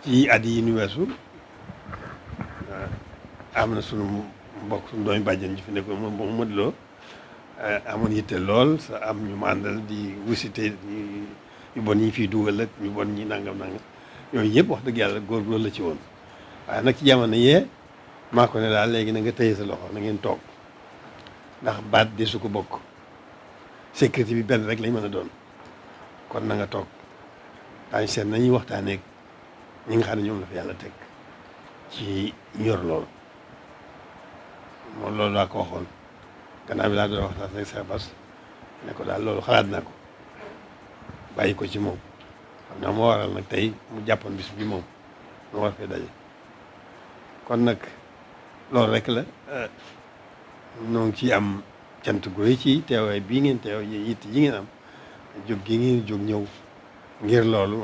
ci at yi nu weesu am na sunu mbokk sunu doomi bàjjen ji fi nekkoon moom Modou Lo amoon yitte lool sa am ñu màndal di wisite ñu bon ñi fiy dugal ak ñu bon ñi nangam yooyu yëpp wax dëgg yàlla góor loolu la ci woon waaye nag ci jamono yee maa ko ne daal léegi na nga tëye sa loxo na ngeen toog ndax baat de su ko bokk sécurité bi benn rek lañ mën a doon kon na nga toog daañu seet nañuy waxtaanee ñi nga xam ne ñoom la fi yàlla teg ci ñor loolu moom loolu laa ko waxoon gannaaw bi laa doon waxtaan rek sa bas ne ko daal loolu xalaat naa ko bàyyi ko ci moom xam naa moo waral nag tey mu jàppoon bis bi moom mu war fee daje kon nag loolu rek la ñoo ngi ciy am cant gu rëy ci teewaay bii ngeen teew yitte ji ngeen am jóg gi ngeen jóg ñëw ngir loolu